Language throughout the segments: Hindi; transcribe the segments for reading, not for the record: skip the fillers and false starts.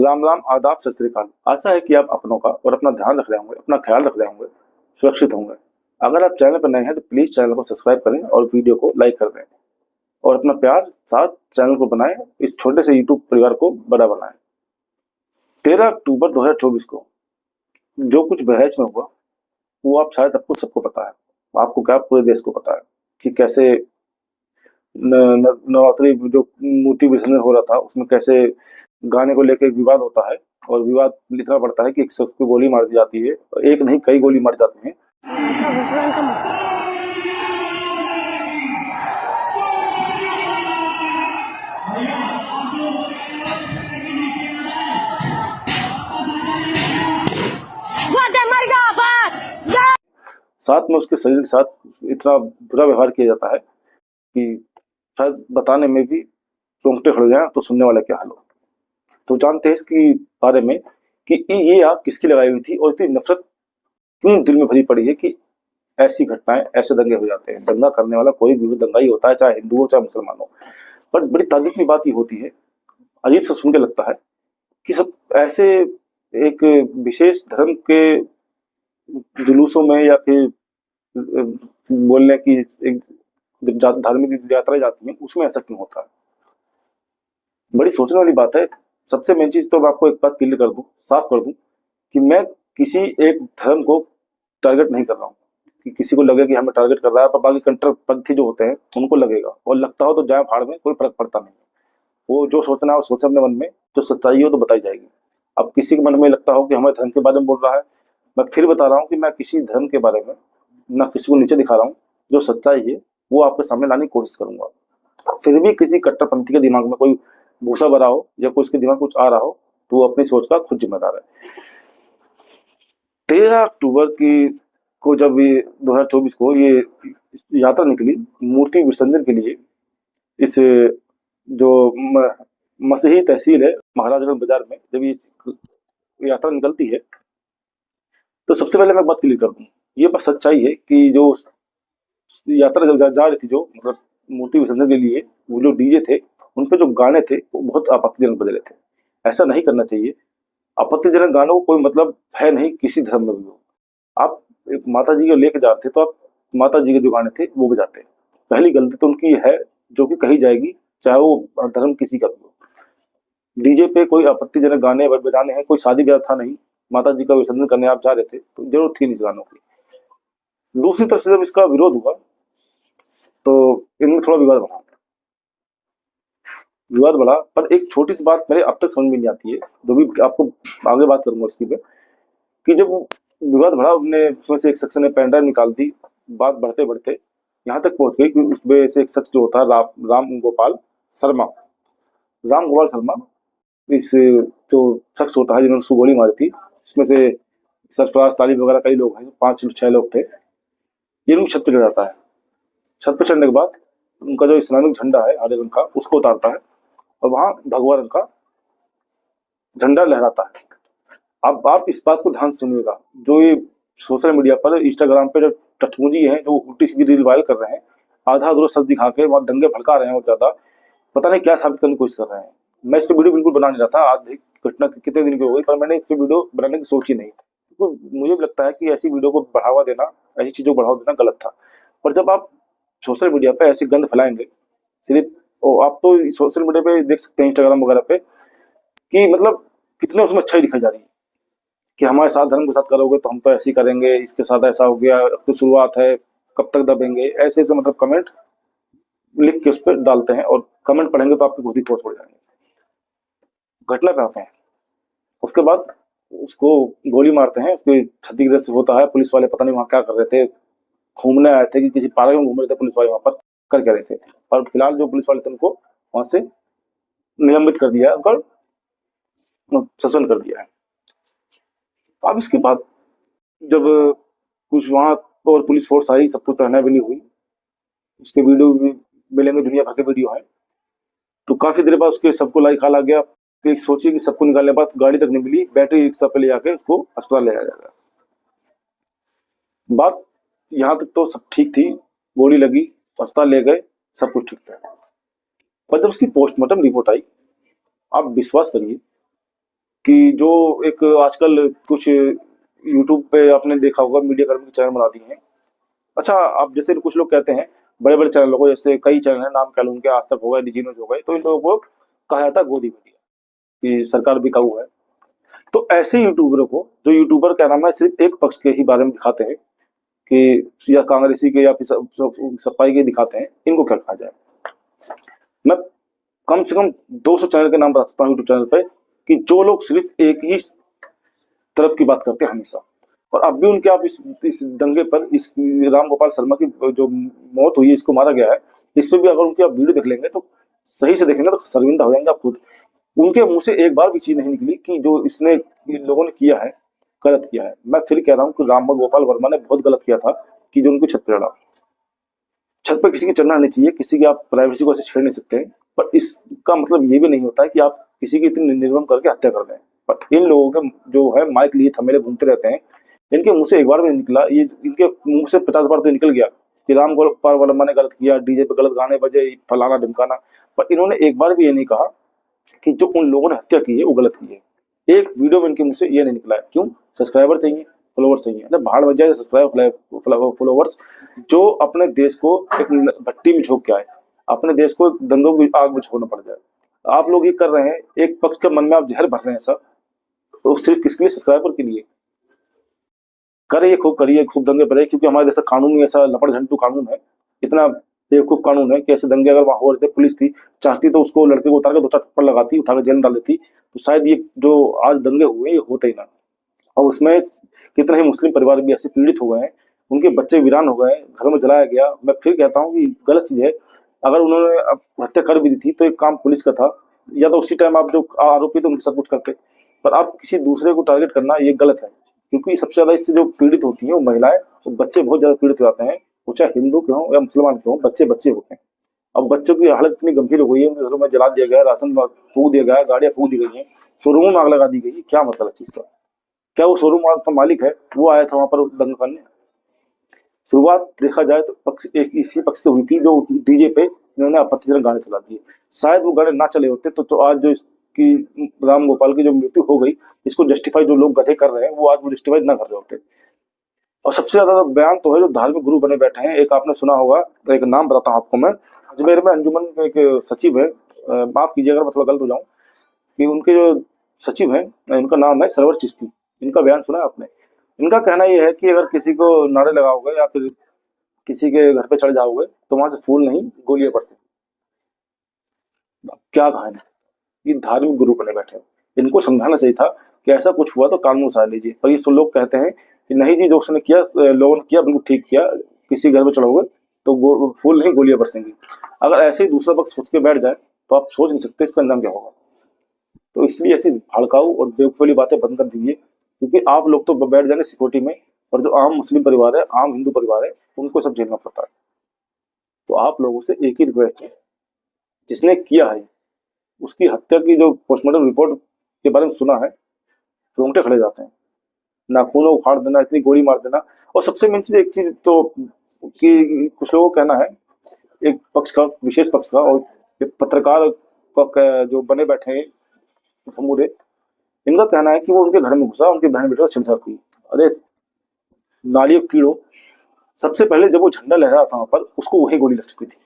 राम राम, आदाब, सत श्री अकाल। आशा है कि आप अपनों का और अपना ध्यान रख रहे होंगे, अपना ख्याल रख रहे होंगे, सुरक्षित होंगे। अगर आप चैनल पर नए हैं तो प्लीज चैनल को सब्सक्राइब करें और वीडियो को लाइक कर दें और अपना प्यार साथ चैनल को बनाएं, इस छोटे से यूट्यूब परिवार को बड़ा बनाएं। 13 अक्टूबर 2024 को जो कुछ बहराइच में हुआ वो आप शायद आपको सबको पता है। आपको क्या, पूरे देश को पता है कि कैसे नवरात्रि जो मूर्ति विसर्जन हो रहा था उसमें कैसे गाने को लेकर विवाद होता है और विवाद इतना बढ़ता है कि एक शख्स को गोली मार दी जाती है और एक नहीं कई गोली मार जाती हैं। साथ में उसके शरीर के साथ इतना बुरा व्यवहार किया जाता है कि शायद बताने में भी रोंगटे खड़े जाए तो सुनने वाला क्या हाल हो। तो जानते हैं इसके बारे में कि ये आग किसकी लगाई हुई थी और इतनी नफरत क्यों दिल में भरी पड़ी है कि ऐसी घटनाएं, ऐसे दंगे हो जाते हैं। दंगा करने वाला कोई भी दंगा ही होता है, चाहे हिंदू हो चाहे मुसलमान हो। पर बड़ी ताज्जुब की बात ये होती है, अजीब सा सुन के लगता है कि सब ऐसे एक विशेष धर्म के जुलूसों में या फिर बोलने की एक धार्मिक यात्राएं जाती हैं उसमें ऐसा क्यों होता है। बड़ी सोचने वाली बात है। सबसे मेन चीज तो मैं आपको एक बात क्लियर कर दूं, साफ कर दूं कि मैं किसी एक धर्म को टारगेट नहीं कर रहा हूँ कि किसी को लगे कि हमें टारगेट कर रहा है, पर बाकी कट्टरपंथी जो होते हैं उनको लगेगा और लगता हो तो जाए फाड़ में, कोई फर्क पड़ता नहीं। वो जो सोचना है वो सोचे अपने मन में, जो सच्चाई हो तो बताई जाएगी। अब किसी के मन में लगता हो कि हमारे धर्म के बारे में बोल रहा है, मैं फिर बता रहा हूँ कि मैं किसी धर्म के बारे में ना किसी को नीचे दिखा रहा हूँ, जो सच्चाई है वो आपके सामने लाने की कोशिश करूंगा। फिर भी किसी कट्टरपंथी के दिमाग में कोई भूसा भरा हो या कोई उसके दिमाग कुछ आ रहा हो तो वो अपनी सोच का खुद जिम्मेदार है। 13 अक्टूबर की को जब ये 2024 को ये यात्रा निकली मूर्ति विसर्जन के लिए, इस जो मसीही तहसील है महाराजगंज बाजार में, जब ये यात्रा निकलती है तो सबसे पहले मैं एक बात क्लियर कर दूं, ये बस सच्चाई है कि जो यात्रा जब जा रही थी, जो मतलब मूर्ति विसर्जन के लिए वो जो डीजे थे उन पे जो गाने थे वो बहुत आपत्तिजनक बज रहे थे। ऐसा नहीं करना चाहिए। आपत्तिजनक गानों को कोई मतलब है नहीं किसी धर्म में भी हो। आप एक माता जी को लेके जाते तो आप माता जी के जो गाने थे वो बजाते। पहली गलती तो उनकी है जो कि कही जाएगी, चाहे वो धर्म किसी का भी हो। डीजे पे कोई आपत्तिजनक गाने बजाने हैं, कोई शादी ब्याह था नहीं, माता जी का विसर्जन करने आप जा रहे थे तो जरूरत थी नहीं इस गानों की। दूसरी तरफ से जब इसका विरोध हुआ तो इनमें थोड़ा विवाद बढ़ा। पर एक छोटी सी बात मेरे अब तक समझ में नहीं आती है, जो भी आपको आगे बात करूंगा इसकी पे, कि जब विवाद बढ़ा उनने उसमें से एक शख्स ने पेन ड्राइव निकाल दी। बात बढ़ते बढ़ते यहाँ तक पहुंच गई कि उसमें से एक शख्स जो होता है राम गोपाल शर्मा, राम गोपाल शर्मा, इस जो शख्स होता है जिन्होंने उसको गोली मारी थी, इसमें से सरफराज तालिब वगैरह कई लोग हैं, 5-6 लोग थे। ये लोग छत पे चढ़ जाता है। छत पे चढ़ने के बाद उनका जो इस्लामिक झंडा है हरे रंग का उसको उतारता है और वहां भगवा रंग का झंडा लहराता है। अब आप इस बात को ध्यान से सुनिएगा, जो ये सोशल मीडिया पर इंस्टाग्राम पे जो टटमुजी हैं जो उल्टी सीधी रील वायरल कर रहे हैं, आधा अधूरा सच दिखा के वहां दंगे भड़का रहे हैं और ज्यादा पता नहीं क्या साबित करने की कोशिश कर रहे हैं। मैं इस पे वीडियो बिल्कुल बना नहीं रहा था, आज घटना कितने दिन की हो गई, पर मैंने इस पे वीडियो बनाने की सोची नहीं, क्योंकि मुझे भी लगता है कि ऐसी वीडियो को बढ़ावा देना, ऐसी चीजों को बढ़ावा देना गलत था। पर जब आप सोशल मीडिया पे ऐसी गंद फैलाएंगे, सिर्फ आप तो सोशल मीडिया पे देख सकते हैं इंस्टाग्राम वगैरह पे कि मतलब कितने उसमें अच्छाई दिखाई जा रही है कि हमारे साथ धर्म के साथ करोगे तो हम तो ऐसे ही करेंगे, इसके साथ ऐसा हो गया, अब तो शुरुआत है, कब तक दबेंगे, ऐसे ऐसे मतलब कमेंट लिख के उस पर डालते हैं और कमेंट पढ़ेंगे तो आपके खुद ही पोस्ट हो जाएंगे। घटना पे आते हैं, उसके बाद उसको गोली मारते हैं, उसकी क्षतिग्रस्त होता है। पुलिस वाले पता नहीं वहां क्या कर रहे थे, घूमने आए थे कि किसी पार्क में घूम रहे थे, पुलिस वाले वहां पर कर क्या रहे थे। और फिलहाल जो पुलिस वाले थे उनको वहां से निलंबित कर दिया है, उनका सस्पेंड कर दिया है। अब इसके बाद जब कुछ वहां और पुलिस फोर्स आई, सब कुछ तहना बिनी हुई, उसके वीडियो भी मिलेंगे, दुनिया भर के वीडियो है। तो काफी देर बाद उसके सबको लाइक आ गया कि सोचिए कि सबको निकालने के बाद गाड़ी तक नहीं मिली, बैटरी रिक्शा पे ले जाके उसको अस्पताल ले जाया जाएगा। बात यहाँ तक तो सब ठीक थी, गोली लगी, अस्पताल ले गए, सब कुछ ठीक था। पर जब उसकी पोस्टमार्टम रिपोर्ट आई, आप विश्वास करिए कि जो एक आजकल कुछ यूट्यूब पे आपने देखा होगा मीडिया कर्मी के चैनल बना दिए हैं। अच्छा, आप जैसे कुछ लोग कहते हैं बड़े बड़े चैनलों को, जैसे कई चैनल हैं, नाम कह लूं उनके, आज तक हो गए, डिजी न्यूज हो गए, तो इन लोगों को कहा जाता है गोदी मीडिया कि सरकार बिकाऊ है। तो ऐसे यूट्यूबरों को, जो यूट्यूबर क्या नाम है सिर्फ एक पक्ष के ही बारे में दिखाते हैं कि या कांग्रेसी के या फिर सपाई के दिखाते हैं, इनको क्या कहा जाए। मैं कम से कम 200 चैनल के नाम बता सकता हूँ यूट्यूब चैनल पे कि जो लोग सिर्फ एक ही तरफ की बात करते हैं हमेशा। और अब भी उनके, आप इस दंगे पर, इस राम गोपाल शर्मा की जो मौत हुई है, इसको मारा गया है, इस पे भी अगर उनकी आप वीडियो देख लेंगे तो सही से देखेंगे तो शर्मिंदा हो जाएंगे आप खुद। उनके मुंह से एक बार भी चीज नहीं निकली कि जो इसने, इन लोगों ने किया है, गलत किया है। मैं फिर कह रहा हूँ कि राम गोपाल वर्मा ने बहुत गलत किया था कि जो उनको छत पर चढ़ा। छत पर किसी की चढ़ना नहीं चाहिए, किसी की आप प्राइवेसी को ऐसे छेड़ नहीं सकते। पर इसका मतलब ये भी नहीं होता है कि आप किसी की इतनी निर्मम करके हत्या कर दें। पर इन लोगों के जो है माइक लिए थमेले घूमते रहते हैं, इनके मुंह से एक बार भी नहीं निकला, ये इनके मुंह से 50 बार तो निकल गया कि राम गोपाल वर्मा ने गलत किया, डीजे पे गलत गाने बजे, फलाना ढिमकाना। पर इन्होंने एक बार भी ये नहीं कहा कि जो उन लोगों ने हत्या की है वो गलत की है। एक वीडियो में इनके मुंह से ये नहीं निकला है। क्यों? सब्सक्राइबर चाहिए, फॉलोवर्स चाहिए। अरे भाड़ बज जाए सब्सक्राइबर फॉलोवर्स, जो अपने देश को एक भट्टी में झोंक के आए, अपने देश को दंगों की आग में छोड़ना पड़ जाए। आप लोग ये कर रहे हैं, एक पक्ष के मन में आप जहर भर रहे हैं सब, तो सिर्फ किसके लिए? सब्सक्राइबर के लिए। करिए खूब दंगे भरे, क्योंकि हमारे देश का कानून ही ऐसा लपड़ झंटू कानून है, इतना बेवकूफ कानून है कि ऐसे दंगे अगर वहां हो रहे थे, पुलिस थी चाहती तो उसको, लड़के को उतार के 2-4 थप्पड़ लगाती, उठा के जेल में डाल देती, तो शायद ये जो आज दंगे हुए ये होते ही ना। और उसमें कितने ही मुस्लिम परिवार भी ऐसे पीड़ित हो गए हैं, उनके बच्चे वीरान हो गए, घरों में जलाया गया। मैं फिर कहता हूँ कि गलत चीज है। अगर उन्होंने अब हत्या कर भी दी थी तो एक काम पुलिस का था, या तो उसी टाइम आप जो आरोपी थे उनके साथ कुछ करते। पर आप किसी दूसरे को टारगेट करना ये गलत है, क्योंकि सबसे ज्यादा इससे जो पीड़ित होती है वो महिलाएं और बच्चे बहुत ज्यादा पीड़ित हो जाते हैं। वो चाहे हिंदू के हों या मुसलमान के हों, बच्चे बच्चे होते हैं। अब बच्चों की हालत इतनी गंभीर हो गई है, उनके घरों में जला दिया गया, राशन फूक दिया गया, गाड़ियां फूक दी गई हैं, शोरूमों में आग लगा दी गई है। क्या मतलब है चीज का? क्या वो शोरूम का मालिक है वो आया था वहां पर दंगा करने? शुरुआत देखा जाए तो पक्ष एक इसी पक्ष से हुई थी, जो डीजे पे इन्होंने आपत्तिजनक गाने चला दिए। शायद वो गाने ना चले होते तो आज जो इसकी राम गोपाल की जो मृत्यु हो गई, इसको जस्टिफाई जो लोग गधे कर रहे हैं वो आज वो जस्टिफाई ना कर रहे होते। और सबसे ज्यादा बयान तो है जो धार्मिक गुरु बने बैठे हैं। एक आपने सुना होगा, तो एक नाम बताता हूँ आपको मैं। अजमेर में अंजुमन के एक सचिव है, माफ कीजिएगा मैं थोड़ा गलत हो जाऊं, कि उनके जो सचिव हैं, उनका नाम है सरवर चिश्ती। इनका बयान सुना है आपने? इनका कहना यह है कि अगर किसी को नारे लगाओगे या फिर किसी के घर पे चढ़ जाओगे तो वहां से फूल नहीं गोलियां बरसें। क्या कहा? ये धार्मिक गुरु बने बैठे हैं। इनको समझाना चाहिए था कि ऐसा कुछ हुआ तो कानून साथ लीजिए। पर ये सब लोग कहते हैं कि नहीं जी, जो उसने किया, लोगों ने किया, बिल्कुल ठीक किया, किसी घर में चढ़ोगे तो फूल नहीं गोलियां बरसेंगी। अगर ऐसे ही दूसरा पक्ष सोच के बैठ जाए तो आप सोच नहीं सकते इसका अंजाम क्या होगा। तो इसलिए ऐसी भड़काऊ और बेवकूफ वाली बातें बंद कर दीजिए, क्योंकि आप लोग तो बैठ जाएंगे सिक्योरिटी में, और जो आम मुस्लिम परिवार है, आम हिंदू परिवार है, उनको सब झेलना पड़ता है। तो आप लोगों से एक ही रिक्वेस्ट है, जिसने किया है उसकी हत्या की जो पोस्टमार्टम रिपोर्ट के बारे में सुना है, रोंगटे खड़े जाते हैं। नाखूनों उखाड़ देना, इतनी गोली मार देना। और सबसे मेन चीज, एक चीज तो कि कुछ लोगों का कहना है, एक पक्ष का, विशेष पक्ष का, और पत्रकार जो बने बैठे हैं समूरे, इनका कहना है कि वो उनके घर में घुसा, उनके बहन बेटे का छेड़छाड़ की। अरे नालियों कीड़ो, सबसे पहले जब वो झंडा लहरा था वहां पर, उसको वही गोली लग चुकी थी,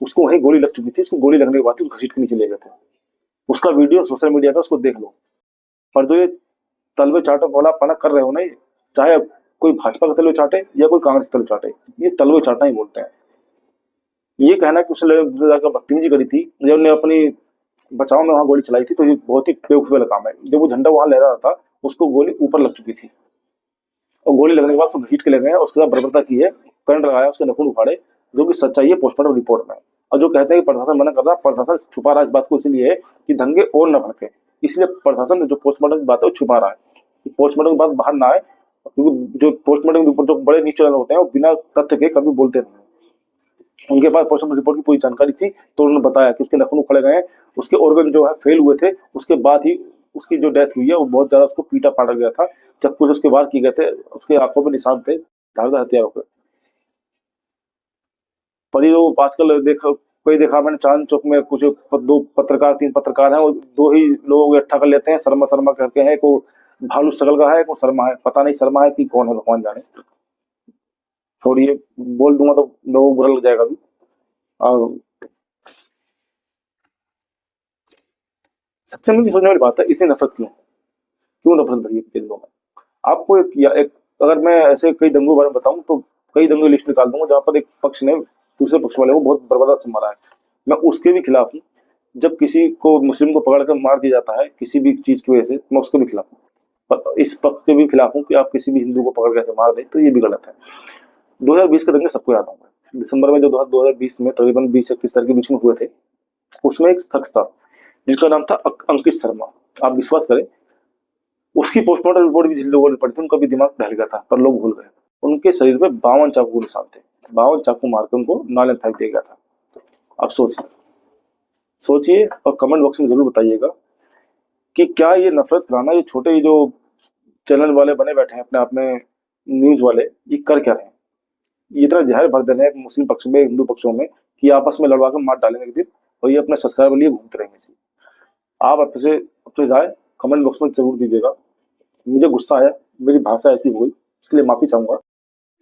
उसको वही गोली लग चुकी थी। उसको गोली लगने के बाद घसीट के नीचे ले गए थे। उसका वीडियो सोशल मीडिया पे, उसको देख लो। पर जो ये तलवे चाटो वाला पना कर रहे हो ना, ये चाहे कोई भाजपा का तलवे चाटे या कोई कांग्रेस तलवे चाटे, ये तलवे चाटना ही बोलते हैं। ये कहना कि उसने जाकर बदतमीजी करी थी, जब उन्हें अपनी बचाव में वहां गोली चलाई थी, तो ये बहुत ही बेवकूफी वाला काम है। जब वो झंडा वहां लहरा रहा था, उसको गोली ऊपर लग चुकी थी, और गोली लगने के बाद उसको घसीट के ले गए, उसके बाद बर्बरता की है, करंट लगाया, उसके नखून उखाड़े, जो कि सच्चाई है पोस्टमार्टम रिपोर्ट में। और जो कहते हैं कि प्रशासन मना कर रहा, प्रशासन छुपा रहा इस बात को इसलिए है कि दंगे और न भड़के, इसलिए प्रशासन जो पोस्टमार्टम की बात है वो छुपा रहा है, पोस्टमार्टम की बात बाहर ना आए। क्योंकि जो पोस्टमार्टम रिपोर्ट, जो बड़े न्यूज चैनल होते हैं, वो बिना तथ्य के कभी बोलते नहीं। उनके पास पोस्टमार्टम रिपोर्ट की पूरी जानकारी थी, तो उन्होंने बताया कि उसके नखून उखड़े गए, उसके ऑर्गन जो है फेल हुए थे, उसके बाद ही उसकी जो डेथ हुई है, वो बहुत ज्यादा उसको पीटा पाटा गया था, चाकू से उसके वार किए गए थे, उसके आंखों पे निशान थे धारदार हथियारों पे। पर ये जो आजकल देख कोई देखा मैंने चांद चौक में कुछ दो पत्रकार, 3 पत्रकार हैं, वो 2 ही लोगों को इकट्ठा कर लेते हैं, शर्मा शर्मा करके हैं, को भालू शकल का है, को शर्मा है, पता नहीं शर्मा है कि कौन है, भगवान जाने। छोड़िए, बोल दूंगा तो लोगों को बुरा लग जाएगा भी। और सबसे मुझे सोचने वाली बात है, इतनी नफरत क्यों नफरत भरी है दिलों में? आपको एक अगर मैं ऐसे कई दंगों के बारे में बताऊं तो कई दंगों की लिस्ट निकाल दूंगा जहां पर एक पक्ष ने दूसरे पक्ष वाले को बहुत बर्बाद से मारा है। मैं उसके भी खिलाफ हूँ। जब किसी को मुस्लिम को पकड़ कर मार दिया जाता है किसी भी चीज की वजह से, मैं उसके भी खिलाफ हूँ। पर इस पक्ष के भी खिलाफ हूँ कि आप किसी भी हिंदू को पकड़ के ऐसे मार दें, तो ये भी गलत है। 2020 के दंगे सबको याद होंगे। दिसंबर में जो 2020 में तकरीबन 20-21 तारीख के बीच में हुए थे, उसमें एक शख्स था जिसका नाम था अंकित शर्मा। आप विश्वास करें, उसकी पोस्टमार्टम रिपोर्ट भी जिन लोगों ने पढ़ी थी उनका भी दिमाग दहल गया था, पर लोग भूल गए। उनके शरीर में 52 चाकू के निशान थे, 52 चाकू मारकर उनको नाले में फेंक दिया गया था। अब सोचिए और कमेंट बॉक्स में जरूर बताइएगा कि क्या ये नफरत फैलाना, ये छोटे जो चैनल वाले बने बैठे हैं अपने आप में, न्यूज वाले, ये कर क्या रहे हैं? ये इतना जहर भर देना है मुस्लिम पक्ष में, हिंदू पक्षों में, कि आपस में लड़वा कर मार डालेंगे एक दिन, और ये अपने सब्सक्राइबर लिए घूमते रहेंगे इसी। आप अपने राय कमेंट बॉक्स में जरूर दीजिएगा। मुझे गुस्सा आया, मेरी भाषा ऐसी हुई, इसके लिए माफी चाहूंगा।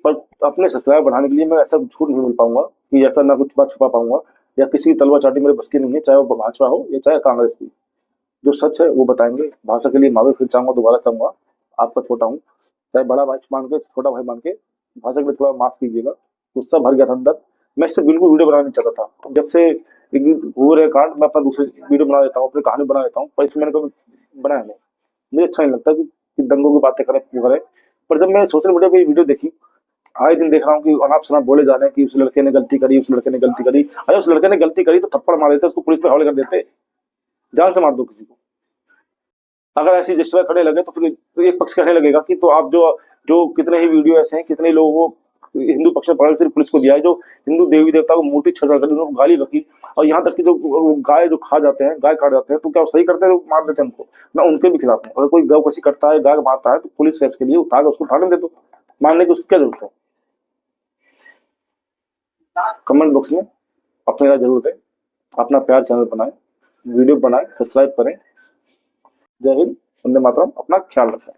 पर अपने सब्सक्राइबर बढ़ाने के लिए मैं ऐसा झूठ नहीं बोल पाऊंगा कि ऐसा ना कुछ बात छुपा पाऊंगा, या किसी की तलवार चाटी मेरे बस की नहीं है, चाहे वो भाजपा हो या चाहे कांग्रेस की। जो सच है वो बताएंगे। भाषा के लिए माफी फिर चाहूंगा, दोबारा चाहूंगा। आपका छोटा हूँ, चाहे बड़ा भाई मान के, छोटा भाई मान के, भाषा के लिए थोड़ा माफ कीजिएगा। गुस्सा भर गया था अंदर। मैं इससे बिल्कुल वीडियो बनाना नहीं चाहता था। जब से एक हो रहे कांड, मैं अपना दूसरे वीडियो बना देता हूँ, अपनी कहानी बना देता हूँ, पर इसमें मैंने कभी बनाया नहीं। मुझे अच्छा नहीं लगता कि दंगों की बातें करें, क्यों करें। पर जब मैं सोशल मीडिया पे वीडियो देखी, आए दिन देख रहा हूँ कि अनाप शनाप बोले जा रहे हैं कि उस लड़के ने गलती करी, उस लड़के ने गलती करी। अरे उस लड़के ने गलती करी तो थप्पड़ मार देते, उसको पुलिस पे हवाले कर देते, जान से मार दो किसी को। अगर ऐसी जस्टिफाई करने लगे तो फिर तो एक पक्ष कहने लगेगा कि तो आप जो जो कितने ही वीडियो ऐसे हैं, कितने लोगों को हिंदू पक्ष में पकड़ सिर्फ पुलिस को दिया है, जो हिंदू देवी देवता को मूर्ति छेड़ कर उनको गाली रखी, और यहाँ तक कि जो गाय जो खा जाते हैं, गाय खा जाते हैं, तो क्या वो सही करते हैं, मार देते हैं उनको? मैं उनके भी खिलाफ हूँ। अगर कोई गौ कसी करता है, गाय मारता है, तो पुलिस के लिए उठा कर उसको थाने दे दो, मारने की उसकी क्या जरूरत है? कमेंट बॉक्स में अपनी राय जरूर दें। अपना प्यार चैनल बनाएं, वीडियो बनाएं, सब्सक्राइब करें। जय हिंद, वंदे मातरम। अपना ख्याल रखें।